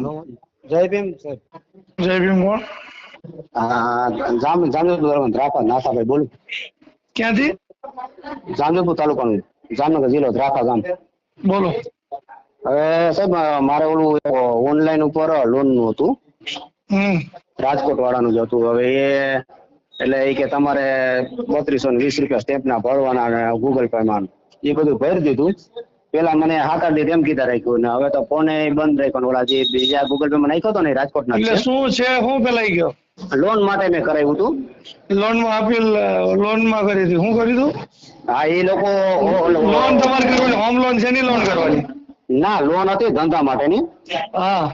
Hello, જય ભીમ સાહેબ. જય ભીમ. કોણ? જામજોધપુર ધ્રાફા નાથાભાઈ બોલું. ક્યાંથી? જામજોધપુર તાલુકાનું જામનગર જિલ્લો ધ્રાફા ગામ. બોલો. હવે સાહેબ મારે ઓલું ઓનલાઈન ઉપર લોન નું હતું, રાજકોટ વાળાનું જ હતું. હવે એ એટલે એ કે તમારે 3220 રૂપિયા સ્ટેમ્પ ના ભરવાના અને ગૂગલ પે માં એ બધું ભરી દીધું. પેલા મને 7-8 દી એમ કીધા રાખ્યું ને હવે તો ફોન બંધ રાખ્યો. ઓલા જે બીજા ગૂગલ પે માં નાખ્યો હતો ને રાજકોટ ના એટલે શું છે, શું પેલાઈ ગયો? લોન માટે મેં કરાવ્યું હતું. લોન માં આપેલ, લોન માં કરી હતી. શું કર્યું હતું? હા, એ લોકો લોન તમારે કરવાની હોમ લોન છે ની લોન કરવાની? ના, લોન હતી ધંધા માટેની. હા,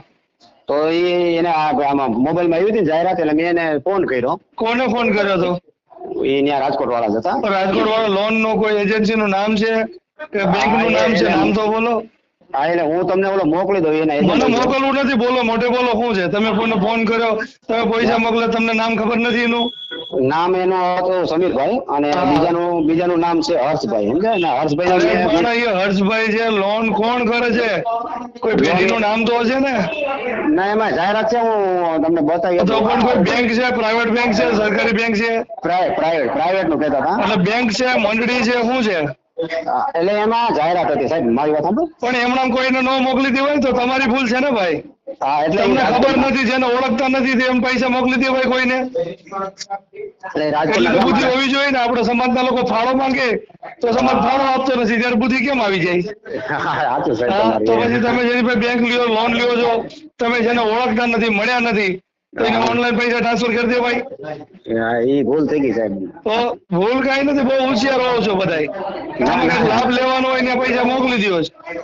તો એને આમાં મોબાઈલ માં આવી હતી જાહેરાત, એટલે મેં એને ફોન કર્યો. કોને ફોન કર્યો હતો? એ ત્યાં રાજકોટ વાળા જ હતા. રાજકોટ વાળા લોન નો કોઈ એજન્સી નું નામ છે કે બેંક નું નામ છે? નામ તો બોલો. હા, એટલે હું તમને ઓલો મોકલી દઉં. એને મને મોકલવું નથી, બોલો મોટે બોલો. શું છે? તમે કોઈને ફોન કર્યો, તમે પૈસા મોકલે, તમને નામ ખબર નથી એનું? નામ એનું હતું સમીરભાઈ અને બીજાનું નામ છે હર્ષભાઈ. સમજાય ને? હર્ષભાઈ. હર્ષભાઈ છે. લોન કોણ કરે છે? કોઈ પેઢીનું નામ તો હશે ને? ના, એમાં જાહેરાત છે, હું તમને બતાવી. તો પણ કોઈ બેંક છે? પ્રાઇવેટ બેંક છે? સરકારી બેંક છે? પ્રાઇવેટ નું કહેતા હતા. એટલે બેંક છે, મંડળી છે, શું છે? એટલે એમાં જાહેરાત હતી સાહેબ. મારી વાત સાંભળો. પણ એમણામ કોઈને ન મોકલી દેવાય તો તમારી ભૂલ છે ને ભાઈ. હા, એટલે તમને ખબર નથી, જેને ઓળખતા નથી એમ પૈસા મોકલી દેવાય કોઈને? એટલી તો બુદ્ધિ હોવી જોઈએ ને. આપડે સમાજના લોકો ફાળો માંગે તો સમાજ ફાળો આપતો નથી, ત્યારે બુદ્ધિ કેમ આવી જાય? તો પછી તમે જેની પાસે બેંક લ્યો, લોન લ્યો છો, તમે જેને ઓળખતા નથી, મળ્યા નથી, તો એને ઓનલાઈન પૈસા ટ્રાન્સફર કરી દેવાય? એ ભૂલ થઈ ગઈ સાહેબ. તો ભૂલ કઈ નથી, બહુ હોશિયાર હોવ છો બધા. આમાં કઈક લાભ લેવાનો હોય ને પૈસા મોકલી દો.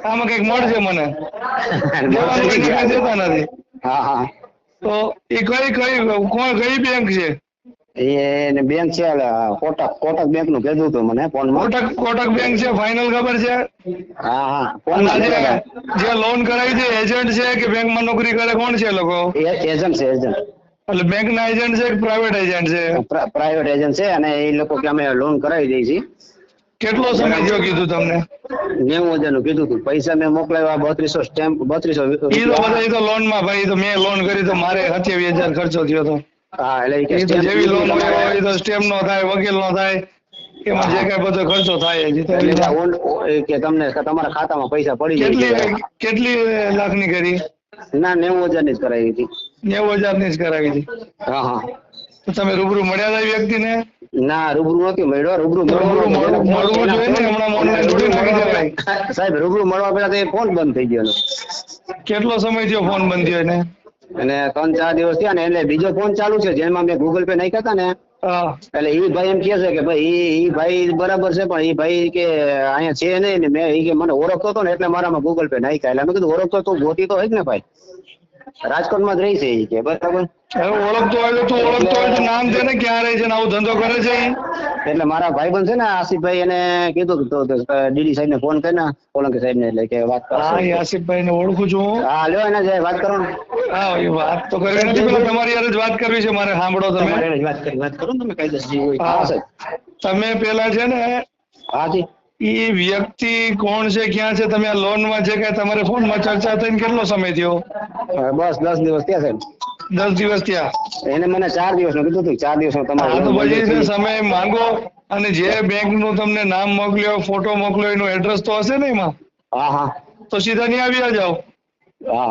આમાં કઈક મળશે મને, દેવાનું હોય ને કઈ દેતા નથી. તો એ કઈ બેંક છે? એ બેંક છે કોટક બેંક નું કીધું હતું મને ફોનમાં. કોટક બેંક છે, ફાઇનલ ખબર છે? હા. જે લોન કરાવી છે એજન્ટ છે કે બેંક માં નોકરી કરે? કોણ છે એ લોકો? એજન્ટ છે. એટલે બેંક ના એજન્ટ છે કે પ્રાઇવેટ એજન્ટ છે? પ્રાઇવેટ એજન્ટ છે અને એ લોકો કે અમે લોન કરાવી દઈએ છીએ. કેટલો સમય થયો કીધું તમને? 90,000 નું કીધું હતું. પૈસા મેં મોકલાવ્યા 3200 સ્ટેમ્પ 3200. એ તો બધા તો લોન માં ભાઈ, તો મેં લોન કરી તો મારે 27,000 ખર્ચો થયો હતો. હા, એટલે એ તો જેવી લોન હોય એ તો સ્ટેમ્પ નો થાય, વકીલ નો થાય, એમાં જે કઈ બધો ખર્ચો થાય કે તમને તમારા ખાતામાં પૈસા પડી જાય. કેટલી લાખ ની કરી? ના, 90,000 ની જ કરાવી હતી. 90,000 ની જ કરાવી હતી. હા. તો તમે રૂબરૂ મળ્યા હતા વ્યક્તિ ને? ના, રૂબરૂ નથી મળ્યો. રૂબરૂ મળવું જોઈએ ને. હમણાં ઓનલાઈન થોડી નાખી દેવાય સાહેબ. રૂબરૂ મળવા પેલા તો ફોન બંધ થઈ ગયો. કેટલો સમય થયો ફોન બંધ થયો એને? અને 3-4 દિવસ થયા ને. એટલે બીજો ફોન ચાલુ છે જેમાં મેં ગૂગલ પે નાખ્યા હતા ને. એટલે એ ભાઈ એમ કે છે કે ભાઈ એ ભાઈ બરાબર છે, પણ એ ભાઈ કે અહીંયા છે નહીં ને. મેં કે મને ઓળખતો હતો ને એટલે મારામાં ગૂગલ પે નાખ્યા. એટલે મેં કીધું ઓળખતો તો ગોતી તો હોય ને ભાઈ, રાજકોટમાં જ રહી છે એ કે બરાબર. ઓળખતો હોય તો ઓળખતો હોય તો નામ છે ને, ક્યાં રહે છે ને, આવો ધંધો કરે છે? એટલે મારા ભાઈબંધ છે ને આસિફભાઈ, એને કીધું તો ડીડી સાહેબ ને ફોન કરીને, સોલંકી સાહેબ ને, એટલે કે વાત કરો. હા, આસિફભાઈ ને ઓળખું છું. હા, લ્યો એને જે વાત કરો. હા, એ વાત તો કરવી નથી, પેલા તમારી યાર જ વાત કરવી છે મારે. સાંભળો તમે વાત કરો તમે કાયદેસર હોય. હા સાહેબ. તમે પેલા છે ને, હાજી, એ વ્યક્તિ કોણ છે, ક્યાં છે? તમે આ લોન માં છે કે તમારે ફોન માં ચર્ચા થઈને કેટલો સમય થયો? બસ 10 દિવસ થયા સાહેબ. 10 દિવસ થયા. એને મને 4 દિવસ નું કીધું હતું. 4 દિવસ તમારે તો પછી સમય માંગો. અને જે બેંક નું તમને નામ મોકલ્યો, ફોટો મોકલ્યો, એનું એડ્રેસ તો હશે ને એમાં? હા. તો સીધા ત્યાં આવી જાઓ.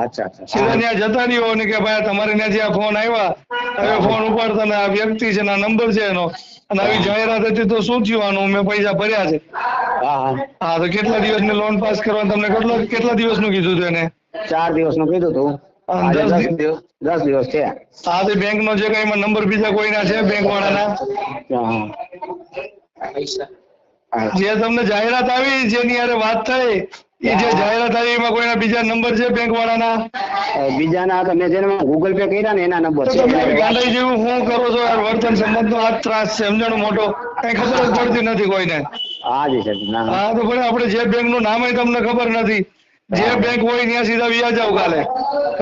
અચ્છા. સીધા ત્યાં જતા રહ્યો ને કે ભાઈ તમારે ત્યાં જે ફોન આવ્યા, હવે ફોન ઉપાડતા ને આ વ્યક્તિ છે, આ નંબર છે એનો, અને આવી જાહેરાત હતી તો શું થયું આનું? મેં પૈસા ભર્યા છે. હા, તો કેટલા દિવસની લોન પાસ કરવાનું તમને કેટલા દિવસનું કીધું હતું એને? 4 દિવસનું કીધું હતું. 10 દિવસ થયા. હા, તો બેંક નો જે કઈ નંબર બીજા કોઈના છે બેંક વાળાના? જે તમને જાહેરાત આવી, જેની યારે વાત થઈ, એ જે જાહેરાત આવી એમાં કોઈના બીજા નંબર છે બેંક વાળાના? બીજાના તો મેં જેને ગૂગલ પે કર્યા ને એના નંબર છે. તમે ગાંડાઈ જેવું શું કરો છો યાર? વર્તન સંબંધનો આ ત્રાસ છે, સમજણ મોટો કઈ ખબર જ પડતી નથી કોઈને. હા, તો પણ આપણે જે બેંક નું નામ તમને ખબર નથી. જે બેંક હોય ત્યાં સીધા વ્યાજ જાવ કાલે.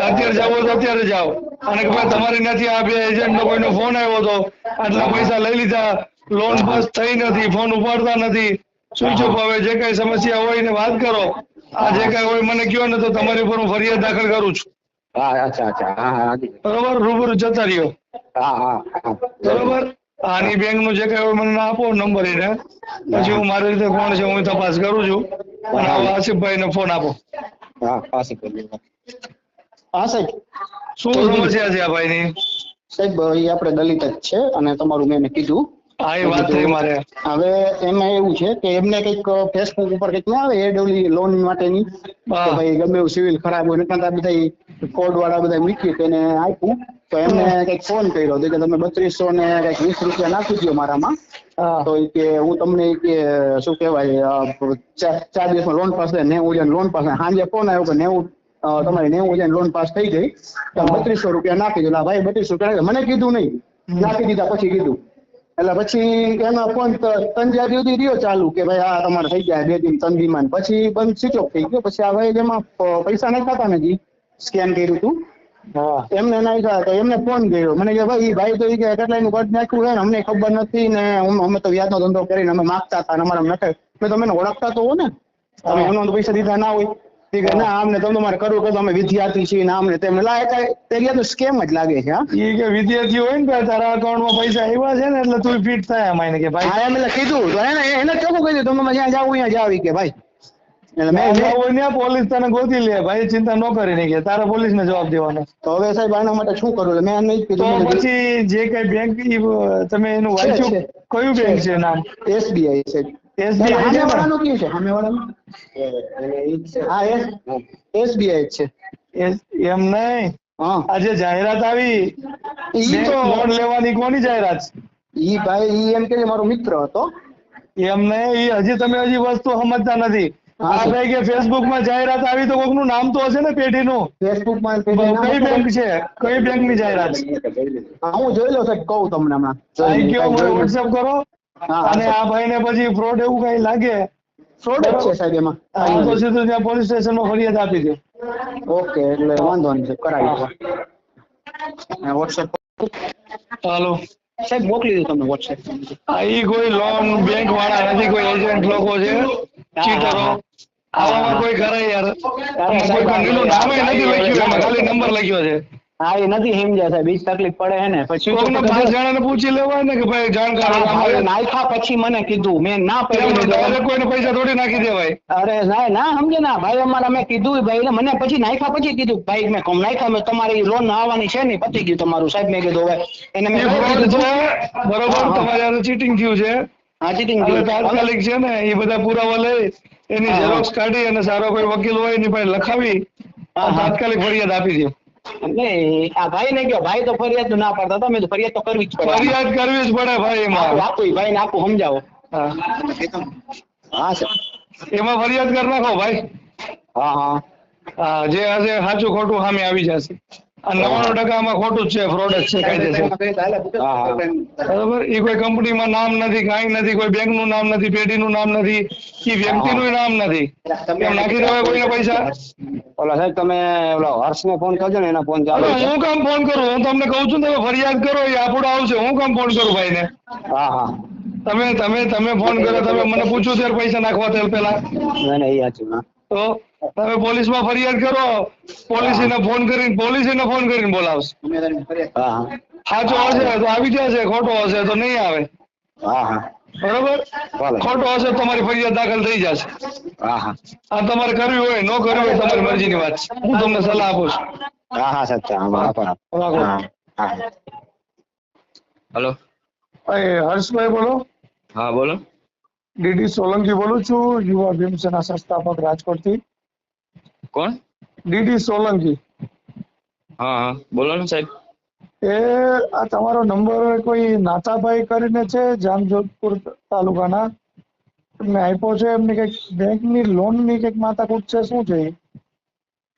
અત્યારે જાવ તો અત્યારે જાઓ. અને કે ભાઈ તમારે ત્યાંથી આ બે એજન્ટ નો કોઈનો ફોન આવ્યો હતો, આટલા પૈસા લઈ લીધા, લોન પાસ થઈ નથી, ફોન ઉપાડતા નથી, સ્વિચ ઓફ. હવે જે કઈ સમસ્યા હોય ને વાત કરો. આ જે કઈ હોય મને કયો ને, તો તમારી ઉપર હું ફરિયાદ દાખલ કરું છું. હા અચ્છા અચ્છા હા હા બરોબર, રૂબરૂ જતા રહ્યો. હા હા હા બરોબર, આની બેંક નું જે કઈ હોય મને આપો નંબર એને, પછી હું મારી રીતે કોણ છે હું તપાસ કરું છું. અને આસિફભાઈ ને ફોન આપો. હા પાછી કરી હા સાહેબ. શું સમસ્યા છે આ ભાઈ ની? સાહેબ એ આપણે દલિત જ છે અને તમારું મેં કીધું. હા એ વાત થઈ મારે. હવે એમાં એવું છે કે એમને કઈક ફેસબુક ઉપર કઈક ના આવે એડ લોન માટેની કે ભાઈ ગમે એવું સિવિલ ખરાબ હોય નકર બધા કોડ વાળા બધા મૂકી તેને આપ્યું તો એમને કઈક ફોન કર્યો કે તમે 3200 ને કઈક 20 રૂપિયા નાખી દો મારામાં. તો એ કે હું તમને કે શું કેવાય 4 દિવસમાં લોન પાસ થાય 90,000 લોન પાસ. સાંજે ફોન આવ્યો કે 90 તમારી 90,000 લોન પાસ થઈ ગઈ, તમે 3200 રૂપિયા નાખી દો. ભાઈ 3200 રૂપિયા મને કીધું નહીં, નાખી દીધા પછી કીધું. એટલે પછી એનો ફોન 3-4 દિવસ રહ્યો ચાલુ કે ભાઈ આ તમારે થઈ જાય 2 દિન 3 દિન પછી બંધ સ્વિચ ઓફ થઈ ગયો. પછી આ ભાઈ જેમાં પૈસા નાખાતા નથી સ્કેન કર્યું હતું એમને નાખ્યા તો એમને ફોન કર્યો મને કે ભાઈ તો કેટલા નું કદ નાખ્યું છે ને અમને ખબર નથી ને અમે તો વ્યાજનો ધંધો કરીને અમે માગતા હતા અને અમારા નખાય મેં તમે ઓળખતા તો હો ને તમે એમને પૈસા દીધા ના હોય કે ના આમને તમે તમારે કરવું કે અમે વિદ્યાર્થી છીએ ને આમને તેમને લાયક તો સ્કેમ જ લાગે છે. એ કે વિદ્યાર્થી હોય ને તારા અકાઉન્ટમાં પૈસા આવ્યા છે ને એટલે તું ફિટ થાય એમાં કે ભાઈ હા એમ કીધું તો એને કેવું કહ્યું તમે જ્યાં જાવ ત્યાં જાવ કે ભાઈ પોલીસ તને ગોતી લે ભાઈ, ચિંતા ન કરી નહીં કે તારા પોલીસ ને જવાબ દેવાનો. તો હવે સાહેબ આના માટે શું કરું? મેં નહીં કીધું. તો પછી જે કઈ બેંક તમે એનું વાંચ્યું કયું બેંક છે નામ? SBI છે. SBI છે ને? સામેવાળાનું કયું છે? સામેવાળાનું હા SBI છે. એમ નહીં, આજે જાહેરાત આવી ઈ તો લોન લેવાની કોની જાહેરાત? ઈ ભાઈ ઈ એમ કે મારો મિત્ર હતો. એમ નહીં, ઈ હજી તમે વસ્તુ સમજતા નથી. આ ભાઈ કે ફેસબુક માં જાહેરાત આવી તો કોઈકનું નામ તો હશે ને પેઢીનું. ફેસબુક માં કઈ બેંક છે? કઈ બેંક ની જાહેરાત? હું જોઈ લઉં સાહેબ, કહું તમને હમણાં. કયો મને વોટ્સએપ કરો. અને આ ભાઈ ને પછી ફ્રોડ એવું કઈ લાગે ફ્રોડ જ છે સાહેબ એમાં. હા તો સીધું ત્યાં પોલીસ સ્ટેશન માં ફરિયાદ આપી દો. ઓકે એટલે વાંધો નહીં કરાવી દો વોટ્સએપ. હાલો સાહેબ મોકલી દો તમને વોટ્સએપ. ઈ કોઈ લોન બેંક વાળા નથી, કોઈ એજન્ટ લોકો છે ચીટરો. આવામાં કોઈ કરે યાર, કોઈ કંપનીનું નામ નથી લખ્યું એમાં, ખાલી નંબર લખ્યો છે. હા એ નથી સમજ્યા સાહેબ, બીજ તકલીફ પડે હે ને. પછી 5 જણાને પૂછી લેવાય ને કે ભાઈ જાણકાર નાખ્યા પછી મને કીધું મેં ના પડ્યું, કોઈને પૈસા થોડી નાખી દેવાય. અરે ના સમજે ના ભાઈ, અમારે મેં કીધું ભાઈ મને પછી નાખ્યા પછી કીધું ભાઈ મેં કમ નાખ્યા તમારી લોન આવવાની છે ને પતી ગયું તમારું સાહેબ. મેં કીધું હવે એને મેં બરોબર તમારે ચીટિંગ થયું છે. હા ચીટિંગ તાત્કાલિક છે ને એ બધા પુરાવા લઈ એની ઝેરોક્સ કાઢી અને સારો કોઈ વકીલ હોય એની પાસે લખાવી તાત્કાલિક ફરિયાદ આપી દો. આ ભાઈ ને ગયો ભાઈ તો ફરિયાદ ના પાડતા હતા, મેં તો ફરિયાદ તો કરવી જ પડે. ફરિયાદ કરવી જ પડે ભાઈ એમાં. આપું ભાઈ ને આપું સમજાવો. હા સર એમાં ફરિયાદ કરી નાખો ભાઈ. હા જે હશે સાચું ખોટું સામે આવી જશે. 99% આમાં ખોટું જ છે, ફ્રોડ જ છે કાયદેસર. બરોબર, એ કોઈ કંપનીમાં નામ નથી, કાંઈ નથી, કોઈ બેંક નું નામ નથી, પેઢીનું નામ નથી, એ વ્યક્તિનું નામ નથી. એમ નાખી દેવાય કોઈને પૈસા? ઓલા સાહેબ તમે ઓલા હર્ષને ફોન કરજો ને, એના ફોન ચાલુ છે. હું કામ ફોન કરું? હું તમને કહું છું તમે ફરિયાદ કરો, એ આપણો આવશે. હું કામ ફોન કરું ભાઈ ને? તમે ફોન કરો, તમે મને પૂછો ત્યારે પૈસા નાખવા તેલ પેલા તો તમે પોલીસમાં ફરિયાદ કરો, પોલીસને ફોન કરીને બોલાવશે. સાચો હશે તો આવી જશે, ખોટો હશે તો નહીં આવે. બરોબર, ખોટો હશે તો તમારી ફરિયાદ દાખલ થઈ જશે. આ તમારે કરવી હોય ન કરવી હોય તમારી મરજીની વાત છે, હું તમને સલાહ આપું છું. હેલો હર્ષભાઈ બોલો. હા બોલો. ડીડી સોલંકી બોલું છું, યુવા ભીમસેના સંસ્થાપક રાજકોટથી. કોણ? ડીડી સોલંકી. હા બોલો ને સાહેબ. આ તમારો નંબર કોઈ નાતાભાઈ કરીને છે જામજોધપુર તાલુકાના, એમને આપ્યો છે. એમની કઈક બેંકની લોનની કઈક માથાકૂટ છે, શું છે?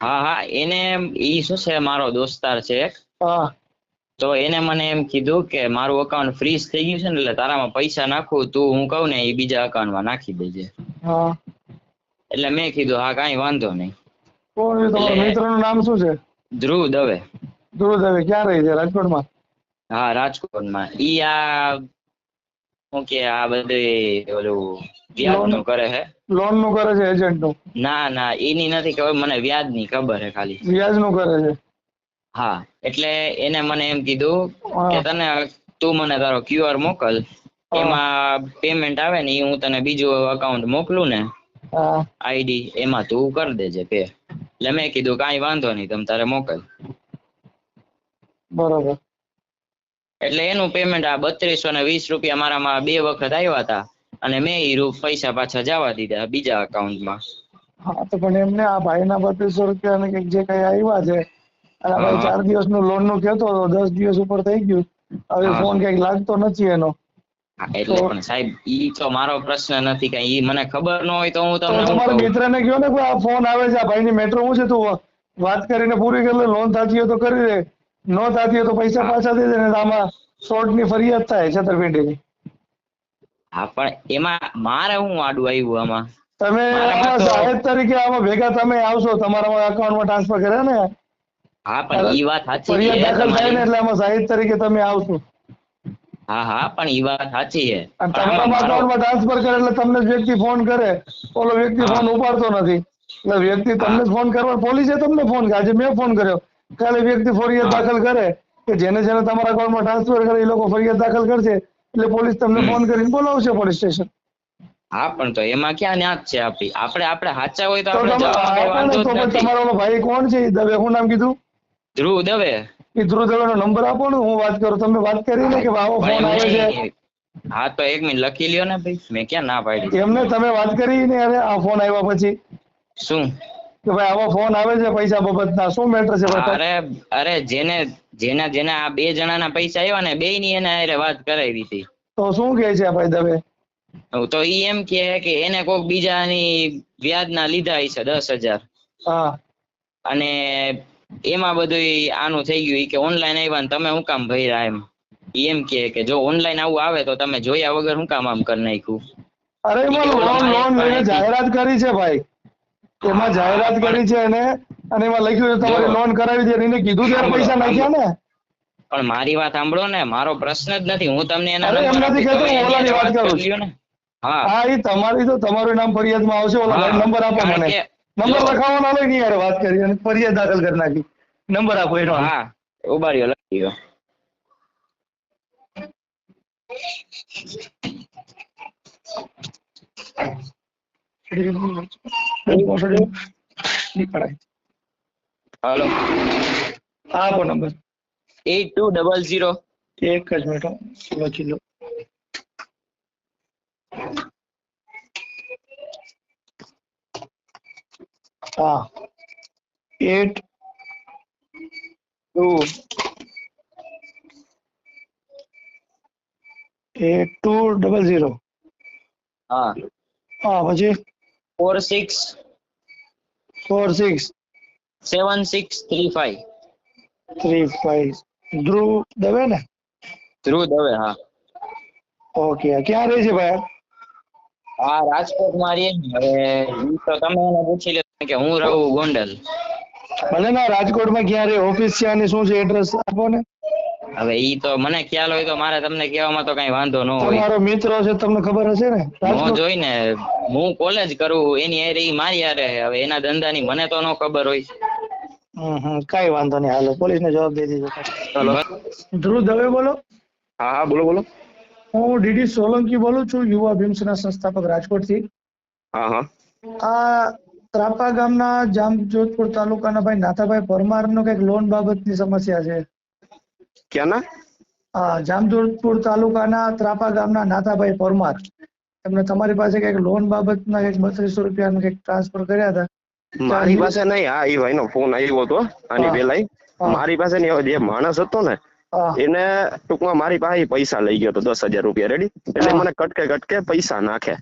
હા એને ઈ શું છે, મારો દોસ્તાર છે. તો એને મને એમ કીધું કે મારું અકાઉન્ટ ફ્રીઝ થઈ ગયું છે ને, એટલે તારામાં પૈસા નાખું, તું હું કહું ને એ બીજા અકાઉન્ટમાં નાખી દેજે. એટલે મેં કીધું હા કાંઈ વાંધો નહીં. કોણ છે તમારા મિત્રનું નામ શું છે? ધ્રુવ દવે. ધ્રુવ દવે ક્યાં રહે છે? રાજકોટમાં? હા રાજકોટમાં. ઈ શું કે આ બધું ઓલું વ્યાજ નું કરે છે. લોન નું કરે છે? એજન્ટ નું? ના એની નથી ખબર મને, વ્યાજ ની ખબર છે ખાલી. વ્યાજ નું કરે છે? હા એટલે એને મને એમ કીધું કે તને તું મને તારો QR મોકલ, એમાં પેમેન્ટ આવે ને એ હું તને બીજું અકાઉન્ટ મોકલું ને ID, એમાં તું કરી દેજે પે. એટલે મેં કીધું કાંઈ વાંધો નહીં, તમ તારે મોકલ. બરોબર. એટલે એનું પેમેન્ટ આ 3220 રૂપિયા મારામાં 2 વખત આવ્યા હતા અને મેં એ પૈસા પાછા જવા દીધા બીજા અકાઉન્ટમાં. હા તો પણ એમને આ ભાઈના 3200 રૂપિયા ને જે કઈ આવ્યા છે, અને ભાઈ 4 દિવસનું લોન નું કહેતો હતો, 10 દિવસ ઉપર થઈ ગયું, હવે ફોન કઈક લાગતો નથી એનો. એટલે પણ સાહેબ ઈ તો મારો પ્રશ્ન નથી, કઈ ઈ મને ખબર ન હોય તો હું તમને તમારા મિત્રને કહો ને આ ફોન આવે છે, આ ભાઈની મેટ્રો શું છે, તું વાત કરીને પૂરી કરી લે, લોન થતી હોય તો કરી દે, ન થતી હોય તો પૈસા પાછા દે દે, ને આમાં ફ્રોડની ફરિયાદ થાય છેતરપિંડીની. હા પણ એમાં મારે હું આડું આવ્યું આમાં? તમે સાહેબ તરીકે આમાં ભેગા તમે આવશો, તમારા અકાઉન્ટમાં ટ્રાન્સફર કરે ને. હા પણ ઈ વાત સાચી છે, ફરિયાદ દાખલ થાય ને એટલે આમાં સાહેબ તરીકે તમે આવશો. હા હા પણ ઈ વાત સાચી છે. તમારા અકાઉન્ટમાં ટ્રાન્સફર કરે એટલે તમને વ્યક્તિ ફોન કરે, ઓલો વ્યક્તિ ફોન ઉપાડતો નથી, એટલે વ્યક્તિ તમને ફોન કરવા, પોલીસે તમને ફોન કરે, આજે મેં ફોન કર્યો, કાલે વ્યક્તિ ફરિયાદ દાખલ કરે કે જેને જેને તમારા અકાઉન્ટમાં ટ્રાન્સફર કરે એ લોકો ફરિયાદ દાખલ કરશે, એટલે પોલીસ તમને ફોન કરીને બોલાવશે પોલીસ સ્ટેશન. હા પણ તો એમાં ક્યાં ન્યાજ છે આપણી? આપણે સાચા હોય તો આપણે જવામાં કઈ વાંધો જ નથી. તમારો ભાઈ કોણ છે? દવે, શું નામ કીધું? ધ્રુવ દવે. એ ધ્રુવ દવે નો નંબર આપો ને, હું વાત કરું. તમે વાત કરી ને કે આવો ફોન આવે છે. હા તો 1 મિનિટ લખી લ્યો ને ભાઈ, મેં ક્યાં ના પાડી? એમને તમે વાત કરી ને અરે આ ફોન આવ્યા પછી શું કે ભાઈ આવો ફોન આવે છે પૈસા બાબતના, શું મેટર છે? અરે જેને આ 2 જણાના પૈસા આવ્યા ને, બેયની એને હારે વાત કરાવી હતી. તો શું કહે છે ભાઈ દવે? તો ઈ એમ કે એને કોક બીજાની વ્યાજના લીધા હશે 10,000. હા. અને એમાં બધું આનું થઈ ગયું કે ઓનલાઈન આવ્યા ને તમે શું કામ ભર્યા, એમ કે જો ઓનલાઈન આવું આવે તો તમે જોયા વગર શું કામ આમ કરી નાખ્યું? અરે એમાં લોન લઈને જાહેરાત કરી છે ભાઈ, એમાં જાહેરાત કરી છે અને એમાં લખ્યું છે તમારી લોન કરાવી દે, એને કીધું ત્યારે પૈસા નાખ્યા ને. પણ મારી વાત સાંભળો ને, મારો પ્રશ્ન જ નથી, હું તમને એના નંબર નથી કહેતો, હું ઓલાની વાત કરું છું. હા એ તમારી તો તમારું નામ ફરિયાદમાં આવશે, ઓલા ભાઈ નંબર આપો મને, નંબર લખાવવાનો લઈ નહીં યાર વાત કરી અને ફરિયાદ દાખલ કરી નાખી. નંબર આપો એનો. હા ઉભાર્યો લખી ગયો. હાલો આપો નંબર. 8200. એક જ મિનિટ લખી લો. હા 8200. હા પછી 46 7635. ધ્રુવ દવે ને? ધ્રુવ દવે. હા ઓકે. ક્યાં રહે છે ભાઈ? હા રાજકોટમાં રહીએ ને. હવે ઈ તો તમે એને પૂછી લો કે હું રહું ગોંડલ. ભલે ના, રાજકોટમાં ક્યાં રહે, ઓફિસ છે અને શું છે, એડ્રેસ આપો ને. હવે ઈ તો મને ખ્યાલ હોય તો મારે તમને કહેવામાં તો કઈ વાંધો ન હોય. તમારો મિત્ર છે, તમને ખબર હશે ને. નો જોઈ ને, હું કોલેજ કરું એની હારે ઈ મારી હારે, હવે એના ધંધાની મને તો ન ખબર હોય. કઈ વાંધો નહીં, હાલો પોલીસને જવાબ દઈ દીધો. હેલો ધ્રુવ દવે બોલો. હા હા બોલો બોલો. હું ડીડી સોલંકી બોલું છું, યુવા ભીમસેના સંસ્થાપક, રાજકોટથી. હા હા. આ ત્રાપા ગામના જામજોધપુર તાલુકાના ભાઈ નાથાભાઈ પરમારનો કઈક લોન બાબતની સમસ્યા છે. ક્યાંના? હા, જામજોધપુર તાલુકાના ત્રાપા ગામના નાથાભાઈ પરમાર, એમને તમારી પાસે કઈક લોન બાબતના કઈક 3200 રૂપિયા કઈક ટ્રાન્સફર કર્યા હતા. મારી પાસે નહીં. હા, એ ભાઈનો ફોન આવ્યો હતો આની પેલા. મારી પાસે નહીં, જે માણસ હતો ને એને ટૂંકમાં મારી પાસે પૈસા લઈ ગયો હતો 10,000 રૂપિયા. રેડી? એટલે મને કટકે પૈસા નાખે.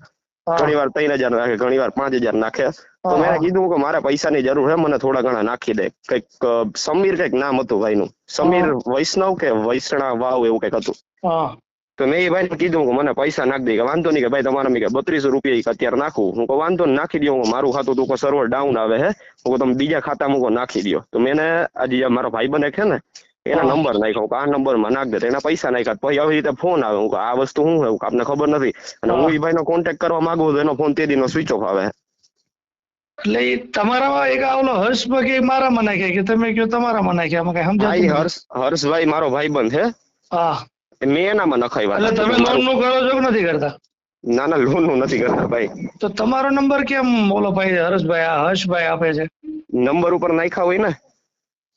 ઘણી વાર 3,000 નાખે, ઘણી વાર 5,000 નાખે. તો મેં કીધું કે મારે પૈસાની જરૂર છે, મને થોડા ઘણા નાખી દે. કઈક સમીર કઈક નામ હતું ભાઈનું, સમીર વૈષ્ણવ કે વૈષ્ણા વાવ એવું કઈક હતું. તો મેં એ ભાઈને કીધું કે મને પૈસા નાખી દે. કે વાંધો નહીં, કે ભાઈ તમારે 3200 રૂપિયા અત્યારે નાખું. હું કહું વાંધો નહીં, નાખી દો. મારું ખાતું તું સર્વર ડાઉન આવે હે, હું તમે બીજા ખાતામાં નાખી દો. તો મેં આજે મારો ભાઈ બને છે ને એના નંબર નાખ્યો, આ નંબરમાં નાખ દે. એના પૈસા નાખ્યા. પછી આવી રીતે ફોન આવે, હું આ વસ્તુ શું છે આપને ખબર નથી, અને હું એ ભાઈનો કોન્ટેક્ટ કરવા માંગુ તો એનો ફોન તે દીનો સ્વિચ ઓફ આવે. એટલે ઈ તમારામાં એક આ ઓલો હર્ષભાઈ કે મારામાં નાખ્યા કે તમે કયો તમારામાં નાખ્યા, આમાં કઈ સમજાતું નથી. હર્ષભાઈ મારો ભાઈબંધ છે. હા, મેં એનામાં નખાવ્યા. એટલે તમે લોન નું કરો છો કે નથી કરતા? ના ના, લોન નું નથી કરતા ભાઈ. તો તમારો નંબર કેમ ઓલો ભાઈ હર્ષભાઈ હર્ષભાઈ આપે છે? નંબર ઉપર નાખ્યા હોય ને.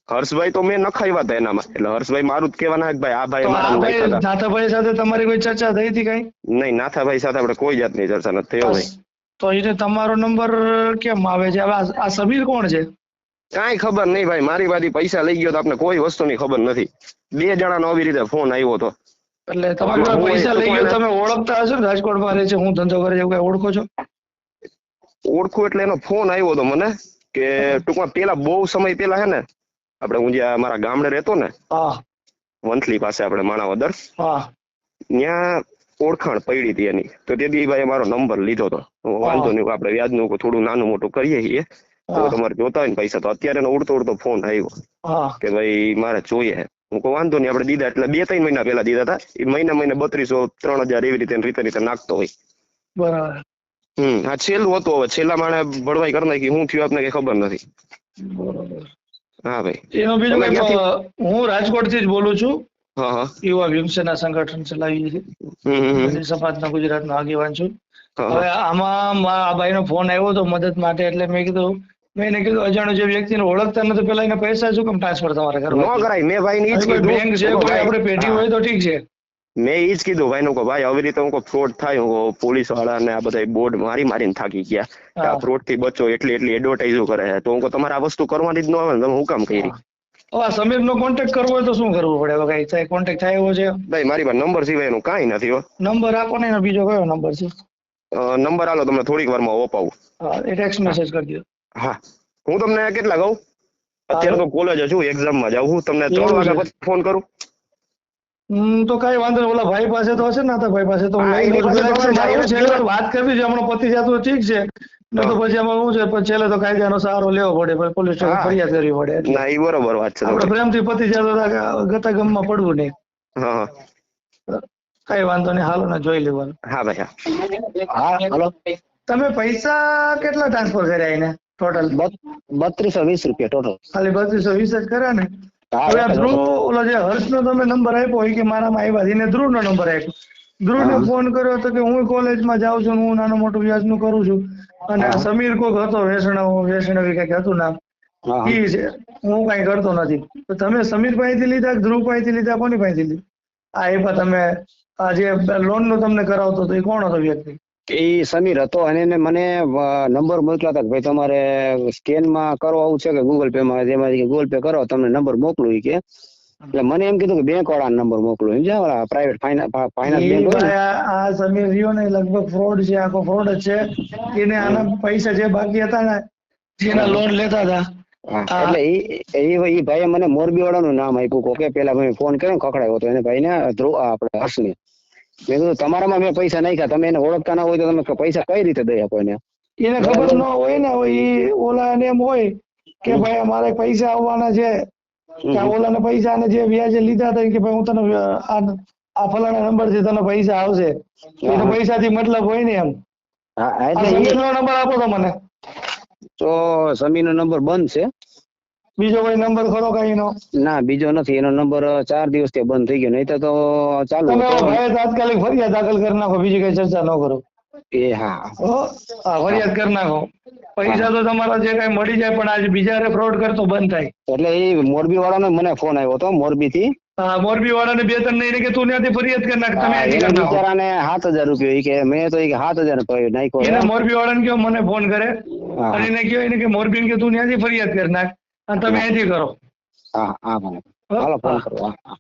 હર્ષભાઈ તો મેં નખાવ્યા હતા એનામાં, એટલે હર્ષભાઈ મારું જ કહેવાના કે ભાઈ આ ભાઈ મારા નાખ્યા હતા. નાથાભાઈ સાથે તમારી કોઈ ચર્ચા થઈ હતી કઈ? નહીં, નાથાભાઈ સાથે આપણે કોઈ જાતની ચર્ચા નથી થયો ભાઈ. તો એને તમારો નંબર કેમ આવે છે? હવે આ સમીર કોણ છે? કાંઈ ખબર નહીં ભાઈ, મારી પાસેથી પૈસા લઈ ગયો તો આપણે કોઈ વસ્તુની ખબર નથી. 2 જણાનો આવી રીતે ફોન આવ્યો હતો. એટલે તમારા પૈસા લઈ ગયો, તમે ઓળખતા હશો ને? રાજકોટમાં રહે છે, હું ધંધો કરે છે, એવું કઈ ઓળખો છો? ઓળખું એટલે એનો ફોન આવ્યો હતો મને કે ટૂંકમાં પેલા બહુ સમય પેલા છે ને, આપણે હું જ્યાં મારા ગામડે રહેતો ને, વંથલી પાસે આપણે માણાવદર, ત્યાં ઓળખાણ પડી હતી એની. તો તેથી ભાઈ મારો નંબર લીધો હતો. વાંધો નહીં, આપણે વ્યાજનું થોડું નાનું મોટું કરીએ છીએ, તો તમારે જોતા હોય ને પૈસા, તો અત્યારે એનો ઉડતો ઉડતો ફોન આવ્યો કે ભાઈ મારે જોઈએ. હું કોઈ વાંધો નહીં, આપણે દીધા. એટલે 2-3 મહિના પહેલા દીધા હતા. એ મહિને 3200 3000 એવી રીતે નાખતો હોય. બરાબર. આ છેલ્લું હતું. હવે છેલ્લા માણે ભળવાઈ કરી નાખી. હું થયું આપને કઈ ખબર નથી. હા ભાઈ. એનો બીજો હું રાજકોટ થી જ બોલું છું. હા. યુવા ભીમસેના સંગઠન ચલાવીએ છીએ. સમાજના ગુજરાતનો આગેવાન છું. હવે આમાં આ ભાઈનો ફોન આવ્યો હતો મદદ માટે, એટલે મેં એને કીધું અજાણ્યો જે વ્યક્તિને ઓળખતા નથી, પેલા એને પૈસા શું કેમ ટ્રાન્સફર તમારે કરવા? ન કરાય. મેં ભાઈને ઈ જ કીધું. બેંક છે, કોઈ આપણે પેઢી હોય તો ઠીક છે. મેં ઈ જ કીધું ભાઈ નું, ભાઈ આવી રીતે હું ફ્રોડ થાય, હું પોલીસ વાળા ને આ બધા બોર્ડ મારીને થાકી ગયા. આ ફ્રોડ થી બચો, એટલી એડવર્ટાઇઝો કરે છે. તો હું તમારે આ વસ્તુ કરવાની જ ન આવે ને, તમે હું કામ કરી? સમીર નો કોન્ટેક્ટ કરવો હોય તો શું કરવું પડે? કઈ કોન્ટેક્ટ થાય એવો છે? ભાઈ મારી પાસે નંબર સિવાય એનું કાંઈ નથી. નંબર આપો ને, બીજો કયો નંબર છે? નંબર આલો, તમને થોડીક વારમાં અપાવું. એ ટેક્સ્ટ મેસેજ કરી દો. હા, હું તમને કેટલા કહું, અત્યારે તો કોલેજ છું, એક્ઝામ માં જાઉં. હું તમને 3 વાગ્યા પછી ફોન કરું. તો કઈ વાંધો નહીં. ઓલા ભાઈ પાસે તો હશે ને, ભાઈ પાસે તો વાત કરવી છે. હમણાં પતિ જતું ઠીક છે, તો પછી એમાં શું છે, છેલ્લે તો કાયદાનો સહારો લેવો પડે, પોલીસ સ્ટેશન ફરિયાદ કરવી પડે. ના, એ બરોબર વાત છે. આપણે પ્રેમથી પતિ જતો ગતા ગમમાં પડવું નહીં. હા, કઈ વાંધો નહીં, હાલો ને જોઈ લેવાનું. હા ભાઈ. હા, હાલો. તમે પૈસા કેટલા ટ્રાન્સફર કર્યા એને ટોટલ? 3220 રૂપિયા ટોટલ. ખાલી 3220 જ કર્યા ને? હવે આ ધ્રુવ, ઓલો જે હર્ષનો તમે નંબર આપ્યો હોય કે મારામાં આવ્યા, એને ધ્રુવનો નંબર આપ્યો. ધ્રુવને ફોન કર્યો તો કે હું કોલેજમાં જાઉં છું, હું નાનું મોટું વ્યાજનું કરું છું, અને સમીર કોક હતો વેસણવી કઈક હતું નામ, ઈ છે, હું કઈ કરતો નથી. તો તમે સમીર પાસેથી લીધા, ધ્રુવ પાસેથી લીધા, કોની પાસેથી લીધી? એમાં તમે આ જે લોન નું તમને કરાવતો હતો એ કોણ હતો વ્યક્તિ? એ સમીર હતો, અને એને મને નંબર મોકલ્યા હતા કે ભાઈ તમારે સ્કેન માં કરો આવું છે કે ગૂગલ પે માં, જેમાંથી ગૂગલ પે કરો તમને નંબર મોકલું કે. એટલે મને એમ કીધું કે બેંક વાળા નંબર મોકલો, સમજ્યા? Private finance bank. આ સમીર રહ્યો ને લગભગ ફ્રોડ છે, આખો ફ્રોડ જ છે. એને આના પૈસા જે બાકી હતા ને, જેના લોન લેતા હતા, એટલે એ ભાઈએ મને મોરબી વાળાનું નામ આપ્યું. કે પેલા મેં ફોન કર્યો ખખડાયો હતો એને ભાઈને, ધ્રુવ આપણે હર્ષને. મેં કીધું તમારામાં મેં પૈસા નાખ્યા, તમે એને ઓળખતા ના હોય તો તમે પૈસા કઈ રીતે દઈ આપો એને? એને ખબર ન હોય ને, ઓલા એને એમ હોય કે ભાઈ અમારે પૈસા આવવાના છે, ઓલાને પૈસા અને જે વ્યાજે લીધા હતા કે ભાઈ હું તને આ ફલાણા નંબર થી તને પૈસા આવશે, એટલે પૈસા થી મતલબ હોય ને એમ. સમીર નો નંબર આપો તો મને. તો સમીર નો નંબર બંધ છે. બીજો કોઈ નંબર ખરો કઈ નો? ના, બીજો નથી. એનો નંબર 4 દિવસથી બંધ થઈ ગયો, નહીં તો ચાલુ. તમે ભાઈ તાત્કાલિક ફરિયાદ દાખલ કરી નાખો, બીજી કઈ ચર્ચા ન કરો. હા, ફરિયાદ કરી નાખો. પૈસા તો તમારા જે કઈ મળી જાય, પણ આજે બીજા ફ્રોડ કરતો બંધ થાય. એટલે એ મોરબી વાળાનો મને ફોન આવ્યો હતો, મોરબી થી. મોરબી વાળાને 2-3 નહીં કે તું ત્યાંથી ફરિયાદ કરી નાખ. તમે બિચારાને 7000 રૂપિયા કે મેં તો 7000 નાખ્યો. એને મોરબી વાળાને કયો મને ફોન કરે, અને એને કયો એને કે મોરબી કે તું ત્યાંથી ફરિયાદ કરી નાખ, અને તમે અહીંથી કરો. હા, હાલો ફોન કરો. હા.